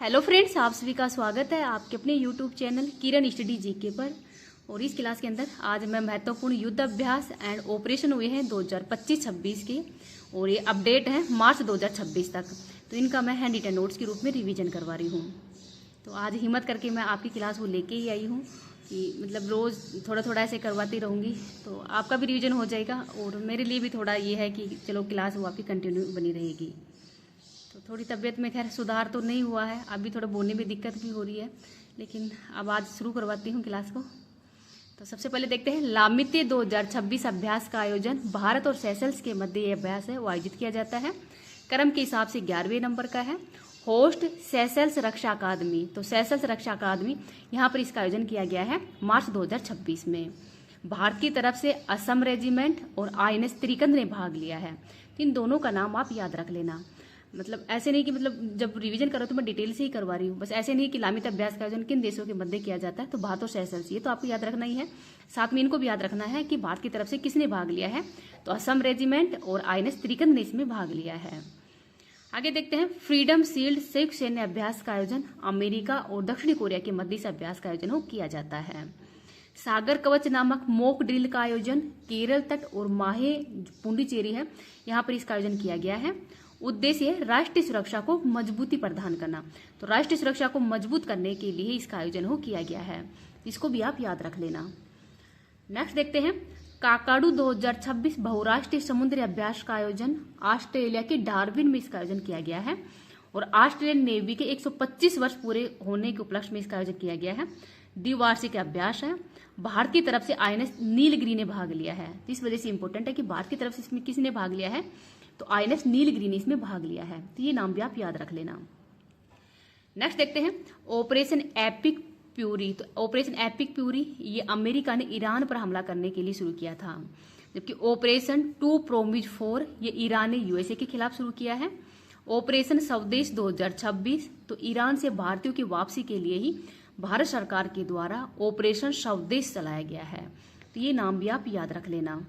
Hello friends, आप सभी का स्वागत है आपके अपने यूट्यूब चैनल किरण स्टडी जीके पर। और इस क्लास के अंदर आज मैं महत्वपूर्ण युद्ध अभ्यास एंड ऑपरेशन हुए हैं 2025-26 के, और ये अपडेट है मार्च 2026 तक। तो इनका मैं हैंड रिटन नोट्स के रूप में रिवीजन करवा रही हूँ। तो आज हिम्मत करके मैं आपकी क्लास को लेके ही आई हूँ कि मतलब रोज़ थोड़ा थोड़ा ऐसे करवाती रहूँगी, तो आपका भी रिवीजन हो जाएगा और मेरे लिए भी थोड़ा ये है कि चलो क्लास वो आपकी कंटिन्यू बनी रहेगी। तो थोड़ी तबीयत में खैर सुधार तो नहीं हुआ है, अभी थोड़ा बोलने में दिक्कत भी हो रही है, लेकिन अब आज शुरू करवाती हूँ क्लास को। तो सबसे पहले देखते हैं लामित्य 2026 अभ्यास का आयोजन भारत और सेशल्स के मध्य ये अभ्यास है वो आयोजित किया जाता है। क्रम के हिसाब से 11वें नंबर का है। होस्ट सेशल्स रक्षा अकादमी, तो सेशल्स रक्षा अकादमी यहाँ पर इसका आयोजन किया गया है मार्च 2026 में। भारत की तरफ से असम रेजिमेंट और INS त्रिकंद ने भाग लिया है। तो इन दोनों का नाम आप याद रख लेना। मतलब ऐसे नहीं कि मतलब जब रिवीजन करो तो मैं डिटेल से ही करवा रही हूँ, बस ऐसे नहीं कि लामित अभ्यास का आयोजन किन देशों के मध्य किया जाता है, तो भारत और सेशल्स, ये तो आपको याद रखना ही है। साथ में इनको भी याद रखना है कि भारत की तरफ से किसने भाग लिया है, तो असम रेजिमेंट और INS त्रिकंद ने इसमें भाग लिया है। आगे देखते हैं फ्रीडम शील्ड संयुक्त सैन्य अभ्यास का आयोजन अमेरिका और दक्षिण कोरिया के मध्य इस अभ्यास का आयोजन किया जाता है। सागर कवच नामक मॉक ड्रिल का आयोजन केरल तट और माहे पुडुचेरी है, यहाँ पर इसका आयोजन किया गया है। उद्देश्य है राष्ट्रीय सुरक्षा को मजबूती प्रदान करना, तो राष्ट्रीय सुरक्षा को मजबूत करने के लिए इसका आयोजन किया गया है। इसको भी आप याद रख लेना। नेक्स्ट देखते हैं काकाडू 2026 बहुराष्ट्रीय समुद्री अभ्यास का आयोजन ऑस्ट्रेलिया के डार्विन में इसका आयोजन किया गया है, और ऑस्ट्रेलियन नेवी के 125 वर्ष पूरे होने के उपलक्ष्य में इसका आयोजन किया गया है। द्विवार्षिक अभ्यास है। भारत की तरफ से INS नीलगिरी ने भाग लिया है, इस वजह से इंपॉर्टेंट है कि भारत की तरफ से इसमें किसने भाग लिया है, तो INS नीलगिरी ने इसमें भाग लिया है। तो ये नाम भी आप याद रख लेना। नेक्स्ट देखते हैं ऑपरेशन एपिक प्यूरी। तो ऑपरेशन एपिक प्यूरी ये अमेरिका ने ईरान पर हमला करने के लिए शुरू किया था, जबकि ऑपरेशन 2 प्रोमिज 4 ये ईरान ने USA के खिलाफ शुरू किया है। ऑपरेशन स्वदेश 2026 तो ईरान से भारतीयों की वापसी के लिए ही भारत सरकार के द्वारा ऑपरेशन स्वदेश चलाया गया है। तो ये नाम भी आप याद रख लेना।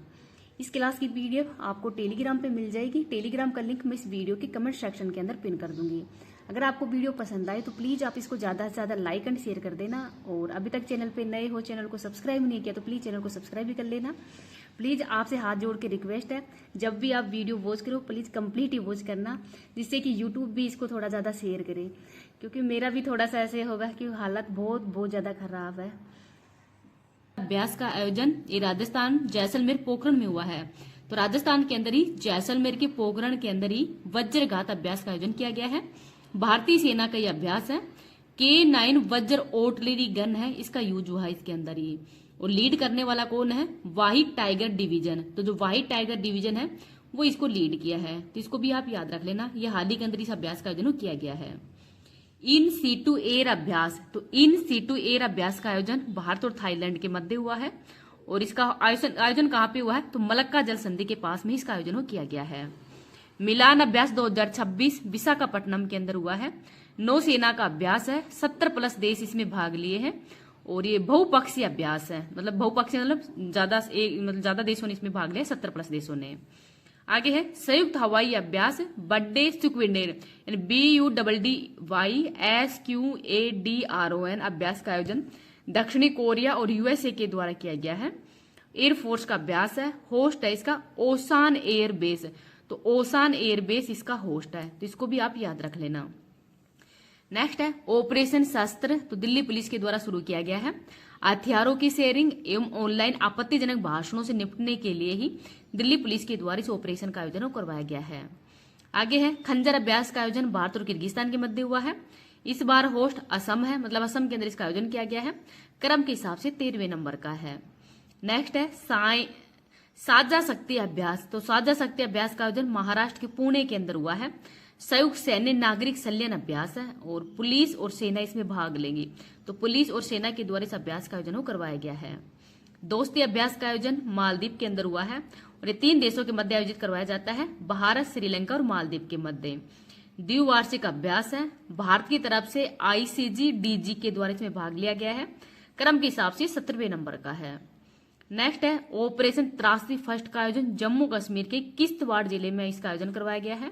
इस क्लास की PDF आपको टेलीग्राम पे मिल जाएगी। टेलीग्राम का लिंक मैं इस वीडियो के कमेंट सेक्शन के अंदर पिन कर दूंगी। अगर आपको वीडियो पसंद आए तो प्लीज़ आप इसको ज़्यादा से ज़्यादा लाइक एंड शेयर कर देना, और अभी तक चैनल पे नए हो, चैनल को सब्सक्राइब नहीं किया तो प्लीज़ चैनल को सब्सक्राइब भी कर लेना। प्लीज़ आपसे हाथ जोड़ के रिक्वेस्ट है, जब भी आप वीडियो वॉच करो प्लीज़ कंप्लीट ही वॉच करना, जिससे कि यूट्यूब भी इसको थोड़ा ज़्यादा शेयर करे, क्योंकि मेरा भी थोड़ा सा ऐसे होगा कि हालत बहुत ज़्यादा खराब है। अभ्यास का आयोजन ये राजस्थान जैसलमेर पोखरण में हुआ है। तो राजस्थान के अंदर ही जैसलमेर के पोखरण के अंदर ही वज्रघात अभ्यास का आयोजन किया गया है। भारतीय सेना का यह अभ्यास है। K9 वज्र आर्टिलरी गन है, इसका यूज हुआ है इसके अंदर ही, और लीड करने वाला कौन है, व्हाइट टाइगर डिवीजन। तो जो व्हाइट टाइगर डिवीजन है वो इसको लीड किया है, तो इसको भी आप याद रख लेना। यह हाल ही के अंदर इस अभ्यास का आयोजन किया गया है। इन सीटू एयर अभ्यास, तो इन सीटू एयर अभ्यास का आयोजन भारत और थाईलैंड के मध्य हुआ है, और इसका आयोजन कहाँ पे हुआ है, तो मलक्का जल संधि के पास में इसका आयोजन किया गया है। मिलान अभ्यास 2026 विशाखापट्टनम के अंदर हुआ है। नौसेना का अभ्यास है, 70+ देश इसमें भाग लिए हैं, और ये बहुपक्षीय अभ्यास है। मतलब बहुपक्षीय मतलब ज्यादा देशों ने इसमें भाग लिया, 70+ देशों ने। आगे है संयुक्त हवाई अभ्यास बड्डे सुक्विडेन, यानी BUDDYSQADRON अभ्यास का आयोजन दक्षिणी कोरिया और USA के द्वारा किया गया है। एयरफोर्स का अभ्यास है। होस्ट है इसका ओसान एयर बेस, तो ओसान एयर बेस इसका होस्ट है, तो इसको भी आप याद रख लेना। नेक्स्ट है ऑपरेशन शस्त्र, तो दिल्ली पुलिस के द्वारा शुरू किया गया है। हथियारों की शेयरिंग एवं ऑनलाइन आपत्तिजनक भाषणों से निपटने के लिए ही दिल्ली पुलिस के द्वारा इस ऑपरेशन का आयोजन करवाया गया है। आगे है खंजर अभ्यास का आयोजन भारत और किर्गिस्तान के मध्य हुआ है। इस बार होस्ट असम है, मतलब असम के अंदर इसका आयोजन किया गया है। क्रम के हिसाब से 13वें नंबर का है। नेक्स्ट है साझा शक्ति अभ्यास, तो साझा शक्ति अभ्यास का आयोजन महाराष्ट्र के पुणे के अंदर हुआ है। संयुक्त सैन्य नागरिक संलयन अभ्यास है, और पुलिस और सेना इसमें भाग लेंगी, तो पुलिस और सेना के द्वारा इस अभ्यास का आयोजन करवाया गया है। दोस्ती अभ्यास का आयोजन मालदीव के अंदर हुआ है, और ये 3 देशों के मध्य आयोजित करवाया जाता है, भारत, श्रीलंका और मालदीव के मध्य। द्विवार्षिक अभ्यास है। भारत की तरफ से ICG-DG के द्वारा इसमें भाग लिया गया है। क्रम के हिसाब से 17वें नंबर का है। नेक्स्ट है ऑपरेशन त्रासदी फर्स्ट का आयोजन जम्मू कश्मीर के किश्तवाड़ जिले में इसका आयोजन करवाया गया है।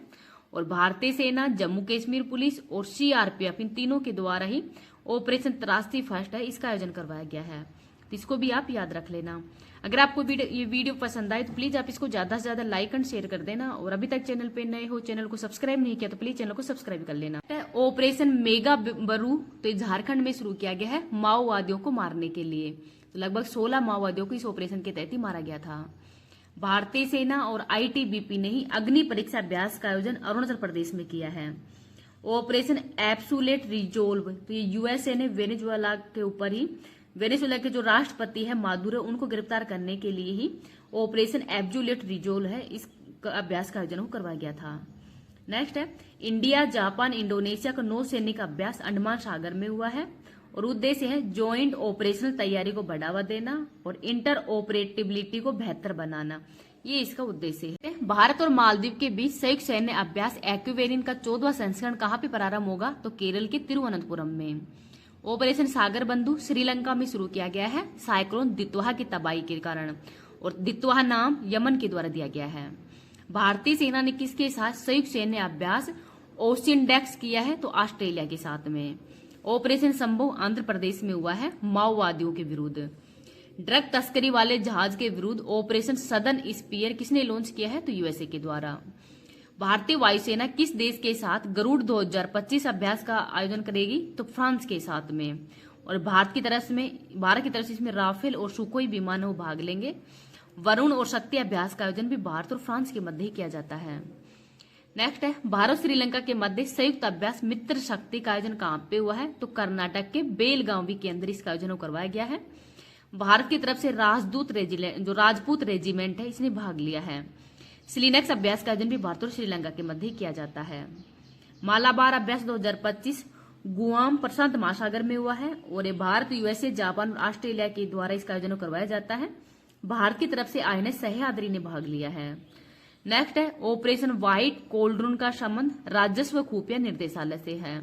और भारतीय सेना, जम्मू कश्मीर पुलिस और सीआरपीएफ इन तीनों के द्वारा ही ऑपरेशन त्रासदी फर्स्ट है इसका आयोजन करवाया गया है। तो इसको भी आप याद रख लेना। अगर आपको ये वीडियो पसंद आए तो प्लीज आप इसको ज्यादा से ज्यादा लाइक एंड शेयर कर देना, और अभी तक चैनल पे नए हो, चैनल को सब्सक्राइब नहीं किया तो प्लीज चैनल को सब्सक्राइब कर लेना। ऑपरेशन मेगा बरू तो झारखंड में शुरू किया गया है माओवादियों को मारने के लिए। तो लगभग 16 माओवादियों को इस ऑपरेशन के तहत ही मारा गया था। भारतीय सेना और आईटीबीपी ने ही अग्नि परीक्षा अभ्यास का आयोजन अरुणाचल प्रदेश में किया है। ऑपरेशन एब्सोल्यूट रिजोल्व तो ये यूएसए ने वेनेजुएला के ऊपर ही, वेनेजुएला के जो राष्ट्रपति है मादुरो उनको गिरफ्तार करने के लिए ही ऑपरेशन एब्सोल्यूट रिजोल्व है इस अभ्यास का आयोजन करवाया गया था। नेक्स्ट है इंडिया, जापान, इंडोनेशिया का नौसैनिक अभ्यास अंडमान सागर में हुआ है, और उद्देश्य है ज्वाइंट ऑपरेशनल तैयारी को बढ़ावा देना और इंटर ऑपरेटिबिलिटी को बेहतर बनाना, ये इसका उद्देश्य है। भारत और मालदीव के बीच संयुक्त सैन्य अभ्यास एक्वेरियन का 14वां संस्करण कहाँ पे प्रारंभ होगा, तो केरल के तिरुवनंतपुरम में। ऑपरेशन सागर बंधु श्रीलंका में शुरू किया गया है साइक्लोन दित्वाहा की तबाही के कारण, और दित्वाहा नाम यमन के द्वारा दिया गया है। भारतीय सेना ने किसके साथ संयुक्त सैन्य अभ्यास ओसिनडेक्स किया है, तो ऑस्ट्रेलिया के साथ में। ऑपरेशन संभव आंध्र प्रदेश में हुआ है माओवादियों के विरुद्ध। ड्रग तस्करी वाले जहाज के विरुद्ध ऑपरेशन सदन स्पीयर किसने लॉन्च किया है, तो यूएसए के द्वारा। भारतीय वायुसेना किस देश के साथ गरुड़ 2025 अभ्यास का आयोजन करेगी, तो फ्रांस के साथ में। और भारत की तरफ से इसमें राफेल और सुखोई विमानों भाग लेंगे। वरुण और शक्ति अभ्यास का आयोजन भी भारत और फ्रांस के मध्य ही किया जाता है। नेक्स्ट है भारत श्रीलंका के मध्य संयुक्त अभ्यास मित्र शक्ति का आयोजन कहाँ पे हुआ है, तो कर्नाटक के बेलगावी के अंदर इसका आयोजन करवाया गया है। भारत की तरफ से राजपूत रेजिमेंट है इसने भाग लिया है। स्लिनेक्स अभ्यास का आयोजन भी भारत और श्रीलंका के मध्य ही किया जाता है। मालाबार अभ्यास 2025 गुआम प्रशांत महासागर में हुआ है, और ये भारत, यूएसए, जापान और ऑस्ट्रेलिया के द्वारा इसका आयोजन करवाया जाता है। भारत की तरफ से आईएनएस सह्याद्री ने भाग लिया है। नेक्स्ट है ऑपरेशन व्हाइट कोल्ड्रून का संबंध राजस्व खुफिया निर्देशालय से है।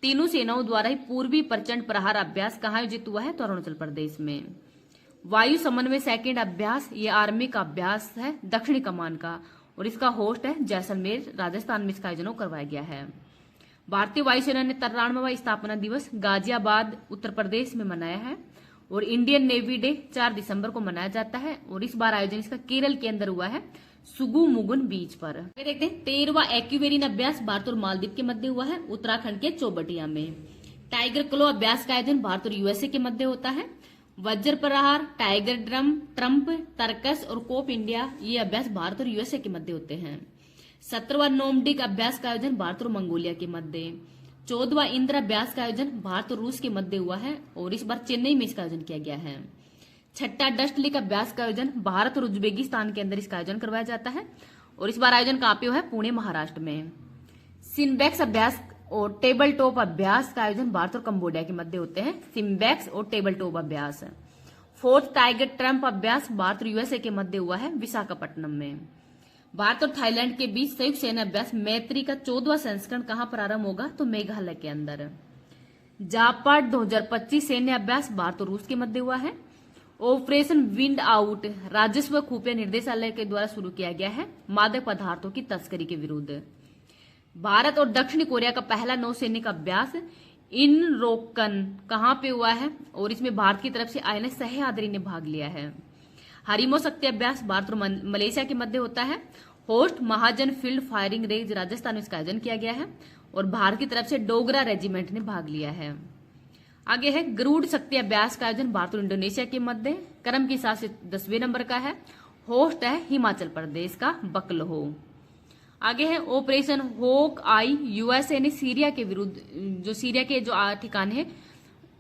तीनों सेनाओं द्वारा ही पूर्वी प्रचंड प्रहार अभ्यास कहाँ आयोजित हुआ है, तो अरुणाचल प्रदेश में। वायु समन्वय सेकेंड अभ्यास ये आर्मी का अभ्यास है दक्षिणी कमान का, और इसका होस्ट है जैसलमेर राजस्थान में इसका आयोजन करवाया गया है। भारतीय वायुसेना ने 93वां स्थापना दिवस गाजियाबाद उत्तर प्रदेश में मनाया है, और इंडियन नेवी डे 4 दिसंबर को मनाया जाता है, और इस बार आयोजन इसका केरल के अंदर हुआ है सुगुमुगुन बीच पर। देखते हैं 13वां एक्वेरियन अभ्यास भारत और मालदीव के मध्य हुआ है उत्तराखंड के चौबटिया में। टाइगर क्लो अभ्यास का आयोजन भारत और यूएसए के मध्य होता है। वज्र प्रहार, टाइगर ड्रम, ट्रम्प, तर्कस और कोप इंडिया ये अभ्यास भारत और यूएसए के मध्य होते हैं। 17वां नोमडिक अभ्यास का आयोजन भारत और मंगोलिया के मध्य। 14वां इंद्र अभ्यास का आयोजन भारत और रूस के मध्य हुआ है, और इस बार चेन्नई में इसका आयोजन किया गया है। 6ठा डस्ट लीग अभ्यास का आयोजन भारत और उज्बेकिस्तान के अंदर इसका आयोजन करवाया जाता है, और इस बार आयोजन कहाँ पे हुआ है, पुणे महाराष्ट्र में। सिम्बैक्स अभ्यास और टेबल टॉप अभ्यास का आयोजन भारत और कंबोडिया के मध्य होते हैं। सिम्बैक्स और टेबल टॉप अभ्यास। 4th टाइगर ट्रम्प अभ्यास भारत और यूएसए के मध्य हुआ है विशाखापट्टनम में। भारत और थाईलैंड के बीच संयुक्त सैन्य अभ्यास मैत्री का 14वां संस्करण कहाँ प्रारंभ होगा, तो मेघालय के अंदर। जापाड 2025 सैन्य अभ्यास भारत और रूस के मध्य हुआ है। ऑपरेशन विंड आउट राजस्व खुफिया निर्देशालय के द्वारा शुरू किया गया है मादक पदार्थों की तस्करी के विरुद्ध। भारत और दक्षिण कोरिया का पहला नौसैनिक अभ्यास इनरोकन कहाँ पे हुआ है, और इसमें भारत की तरफ से आईएनएस सह्याद्री ने भाग लिया है। हरिमो शक्ति अभ्यास भारत और मलेशिया के मध्य होता है। होस्ट महाजन फील्ड फायरिंग रेंज राजस्थान में इसका आयोजन किया गया है, और भारत की तरफ से डोगरा रेजिमेंट ने भाग लिया है। आगे है गरुड़ शक्ति अभ्यास का आयोजन भारत और इंडोनेशिया के मध्य, क्रम के हिसाब से 10वें नंबर का है। होस्ट है हिमाचल प्रदेश का बकलहो। आगे है ऑपरेशन होक आई, यूएसए ने सीरिया के विरुद्ध, जो सीरिया के जो ठिकाने हैं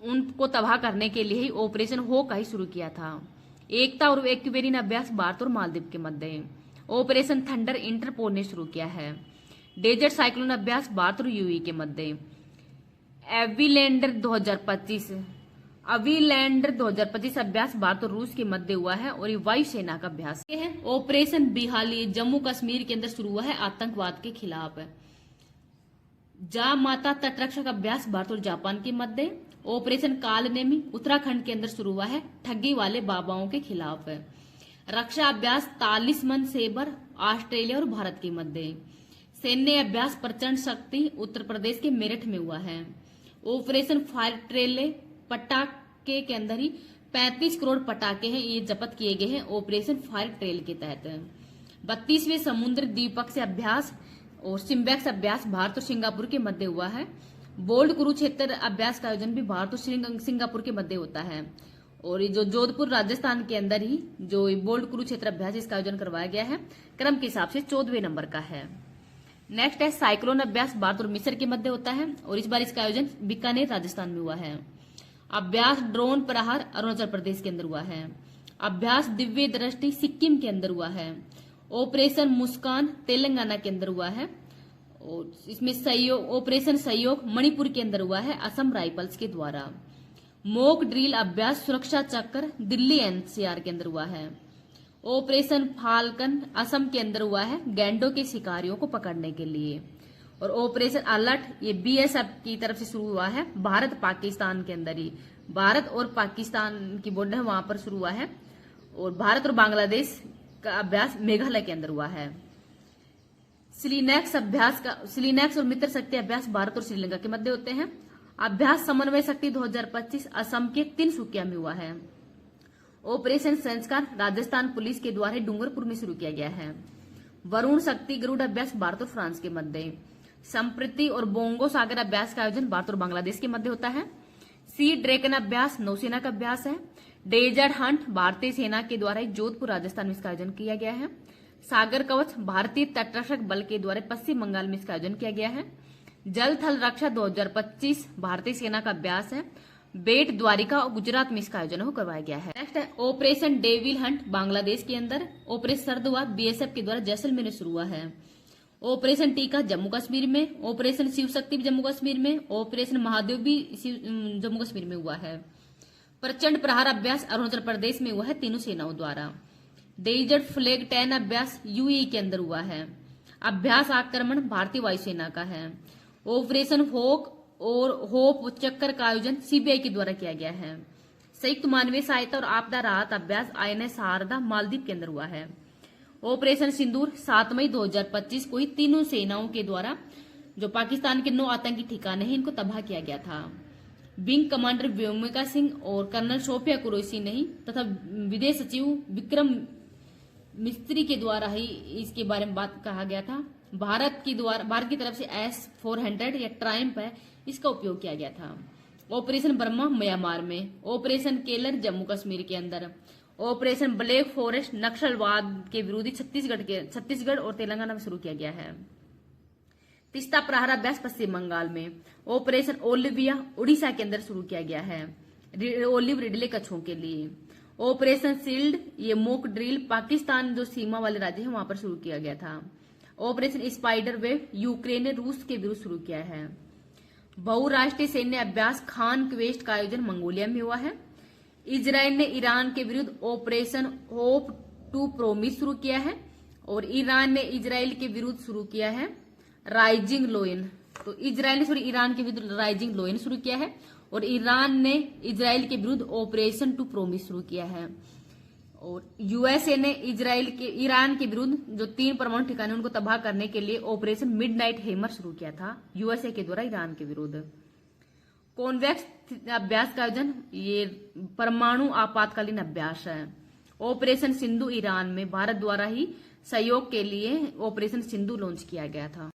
उनको तबाह करने के लिए ही ऑपरेशन होक आई शुरू किया था। एकता और एक्वेरियन अभ्यास भारत और मालदीव के मध्य। ऑपरेशन थंडर इंटरपोल ने शुरू किया है। डेजर्ट साइक्लोन अभ्यास भारत और यूएई के मध्य। एविलैंडर 2025 अभ्यास भारत और रूस के मध्य हुआ है, और ये वायुसेना का अभ्यास है। ऑपरेशन बिहाली जम्मू कश्मीर के अंदर शुरू हुआ है आतंकवाद के खिलाफ। जा माता तटरक्षक अभ्यास भारत और जापान के मध्य। ऑपरेशन कालनेमी उत्तराखंड के अंदर शुरू हुआ है ठगी वाले बाबाओं के खिलाफ। रक्षा अभ्यास तालिस्मन सेबर ऑस्ट्रेलिया और भारत के मध्य। सैन्य अभ्यास प्रचंड शक्ति उत्तर प्रदेश के मेरठ में हुआ है। ऑपरेशन फायर ट्रेले पटाखे के अंदर ही 35 करोड़ पटाखे हैं, ये जब्त किए गए हैं ऑपरेशन फायर ट्रेल के तहत। 32वें समुद्र द्विपक्षीय अभ्यास और सिम्बैक्स अभ्यास भारत और सिंगापुर के मध्य हुआ है। बोल्ड कुरुक्षेत्र अभ्यास का आयोजन भी भारत और सिंगापुर के मध्य होता है। और ये जो जोधपुर राजस्थान के अंदर ही जो बोल्ड कुरुक्षेत्र अभ्यास इसका आयोजन करवाया गया है, क्रम के हिसाब से 14वें नंबर का है। नेक्स्ट है साइक्लोन अभ्यास भारत और मिस्र के मध्य होता है और इस बार इसका आयोजन बीकानेर राजस्थान में हुआ है। अभ्यास ड्रोन प्रहार अरुणाचल प्रदेश के अंदर हुआ है। अभ्यास दिव्य दृष्टि सिक्किम के अंदर हुआ है। ऑपरेशन मुस्कान तेलंगाना के अंदर हुआ है और इसमें ऑपरेशन सहयोग मणिपुर के अंदर हुआ है असम राइफल्स के द्वारा। मॉक ड्रिल अभ्यास सुरक्षा चक्र दिल्ली एनसीआर के अंदर हुआ है। ऑपरेशन फाल्कन असम के अंदर हुआ है गैंडों के शिकारियों को पकड़ने के लिए। और ऑपरेशन अलर्ट ये बीएसएफ की तरफ से शुरू हुआ है भारत पाकिस्तान के अंदर ही, भारत और पाकिस्तान की बॉर्डर है वहां पर शुरू हुआ है। और भारत और बांग्लादेश का अभ्यास मेघालय के अंदर हुआ है। सिलीनैक्स और मित्र शक्ति अभ्यास भारत और श्रीलंका के मध्य होते हैं। अभ्यास समन्वय शक्ति 2025 असम के तिनसुकिया में हुआ है। ऑपरेशन संस्कार राजस्थान पुलिस के द्वारा डूंगरपुर में शुरू किया गया है। वरुण शक्ति गरुड़ अभ्यास भारत और फ्रांस के मध्य। संप्रति और बोंगो सागर अभ्यास का आयोजन भारत और बांग्लादेश के मध्य होता है। सी ड्रैगन अभ्यास नौसेना का अभ्यास है। डेजर्ट हंट भारतीय सेना के द्वारा जोधपुर राजस्थान में इसका आयोजन किया गया है। सागर कवच भारतीय तटरक्षक बल के द्वारा पश्चिम बंगाल में इसका आयोजन किया गया है। जल थल रक्षा 2025 भारतीय सेना का अभ्यास है। बेट द्वारिका और गुजरात में इसका आयोजन करवाया गया है। नेक्स्ट है ऑपरेशन डेविल हंट बांग्लादेश के अंदर। ऑपरेशन सरदुआ बीएसएफ के द्वारा जैसलमेर में शुरू हुआ है। ऑपरेशन टीका जम्मू कश्मीर में। ऑपरेशन शिव शक्ति भी जम्मू कश्मीर में। ऑपरेशन महादेव भी जम्मू कश्मीर में हुआ है। प्रचंड प्रहार अभ्यास अरुणाचल प्रदेश में हुआ है तीनों सेनाओं द्वारा। डेजर्ट फ्लैग 10 अभ्यास यूएई के अंदर हुआ है। अभ्यास आक्रमण भारतीय वायुसेना का है। ऑपरेशन होक और होप चक्कर का आयोजन सीबीआई के द्वारा किया गया है। संयुक्त मानवीय सहायता और आपदा राहत अभ्यास आईएनएस शारदा मालदीव के अंदर हुआ है। ऑपरेशन सिंदूर 7 मई 2025 को ही तीनों सेनाओं के द्वारा जो पाकिस्तान के 9 आतंकी ठिकाने हैं इनको तबाह किया गया था। विंग कमांडर व्योमिका सिंह और कर्नल सोफिया कुरैशी नहीं तथा विदेश सचिव विक्रम मिस्त्री के द्वारा ही इसके बारे में बात कहा गया था। भारत की तरफ से S-400 या ट्रायम्फ है इसका उपयोग किया गया था। ऑपरेशन ब्रह्मा म्यांमार में। ऑपरेशन केलर जम्मू कश्मीर के अंदर। ऑपरेशन ब्लैक फॉरेस्ट नक्सलवाद के विरोधी छत्तीसगढ़ और तेलंगाना में शुरू किया गया है। तीस्ता प्रहार अभ्यास पश्चिम बंगाल में। ऑपरेशन ओलिविया उड़ीसा के अंदर शुरू किया गया है ओलिव रिडले कछुओं के लिए। ऑपरेशन शील्ड ये मॉक ड्रिल पाकिस्तान जो सीमा वाले राज्य है वहां पर शुरू किया गया था। ऑपरेशन स्पाइडर वेव यूक्रेन ने रूस के विरुद्ध शुरू किया है। बहुराष्ट्रीय सैन्य अभ्यास खान क्वेस्ट का आयोजन मंगोलिया में हुआ है। इजराइल ने ईरान के विरुद्ध ऑपरेशन होप टू प्रोमिस शुरू किया है और ईरान ने इजराइल के विरुद्ध शुरू किया है राइजिंग लोयन। तो इजराइल ने ईरान के विरुद्ध राइजिंग लोयन शुरू किया है और ईरान ने इजराइल के विरुद्ध ऑपरेशन टू प्रोमिस शुरू किया है। और यूएसए ने ईरान के विरुद्ध जो 3 परमाणु ठिकाने उनको तबाह करने के लिए ऑपरेशन मिडनाइट हैमर शुरू किया था यूएसए के द्वारा ईरान के विरुद्ध। कॉन्वेक्स अभ्यास का आयोजन ये परमाणु आपातकालीन अभ्यास है। ऑपरेशन सिंधु ईरान में भारत द्वारा ही सहयोग के लिए ऑपरेशन सिंधु लॉन्च किया गया था।